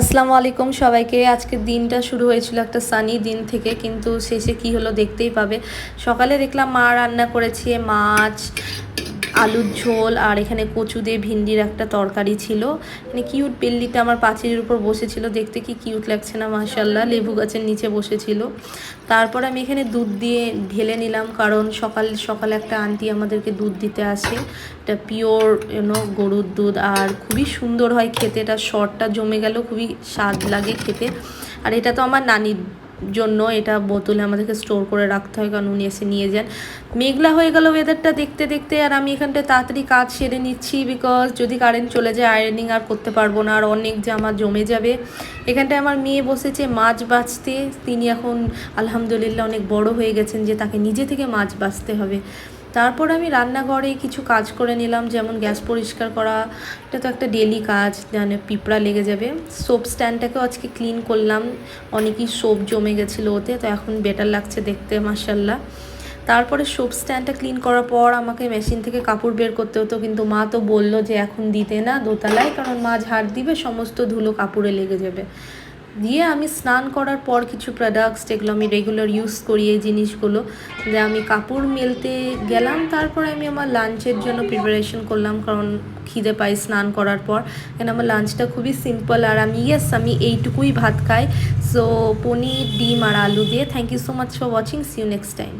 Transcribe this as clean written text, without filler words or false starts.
আসসালামু আলাইকুম সবাইকে। আজকের দিনটা শুরু হয়েছিল একটা সানি দিন থেকে, কিন্তু শেষে কি হলো দেখতেই পাবে। সকালে দেখলাম মা রান্না করেছে মাছ, আলুর ঝোল, আর এখানে কচু দিয়ে ভিন্ডির একটা তরকারি ছিল। মানে কিউট বেল্লিটা আমার পাঁচিলের উপর বসেছিল, দেখতে কি কিউট লাগছে না মাশাআল্লাহ। লেবু গাছের নিচে বসেছিল। তারপর আমি এখানে দুধ দিয়ে ঢেলে নিলাম, কারণ সকাল সকালে একটা আন্টি আমাদেরকে দুধ দিতে আসে। এটা পিওর গরুর দুধ, আর খুবই সুন্দর হয় খেতে। এটা শরটা জমে গেল, খুবই স্বাদ লাগে খেতে। আর এটা তো আমার নানির জন্য, এটা বোতলে আমাদেরকে স্টোর করে রাখতে হয়, কারণ উনি এসে নিয়ে যান। মেঘলা হয়ে গেল ওয়েদারটা দেখতে দেখতে, আর আমি এখানটায় তাড়াতাড়ি কাজ সেরে নিচ্ছি, বিকজ যদি কারেন্ট চলে যায় আয়রনিং আর করতে পারবো না, আর অনেক জামা জমে যাবে। এখানটায় আমার মেয়ে বসেছে মাছ বাছতে। তিনি এখন আলহামদুলিল্লাহ অনেক বড় হয়ে গেছেন যে তাকে নিজে থেকে মাছ বাছতে হবে। তারপর আমি রান্নাঘরে কিছু কাজ করে নিলাম, যেমন গ্যাস পরিষ্কার করা। এটা তো একটা ডেলি কাজ, জানে পিঁপড়া লেগে যাবে। সোপ স্ট্যান্ডটাকেও আজকে ক্লিন করলাম, অনেকই সোপ জমে গেছিলো ওতে, তো এখন বেটার লাগছে দেখতে মাশাআল্লাহ। তারপরে সোপ স্ট্যান্ডটা ক্লিন করার পর আমাকে মেশিন থেকে কাপড় বের করতে হতো, কিন্তু মা তো বললো যে এখন দিতে না দোতলায়, কারণ মা ঝাড় দিবে সমস্ত ধুলো কাপড়ে লেগে যাবে। দিয়ে আমি স্নান করার পর কিছু প্রোডাক্টস যেগুলো আমি রেগুলার ইউজ করি, এই জিনিসগুলো যে আমি কাপড় মেলতে গেলাম। তারপরে আমি আমার লাঞ্চের জন্য প্রিপারেশন করলাম, কারণ খিদে পাই স্নান করার পর। কেন আমার লাঞ্চটা খুবই সিম্পল, আর আমি এইটুকুই ভাত খাই। সো পনির, ডিম আর আলু দিয়ে। Thank you so much for watching, see you next time.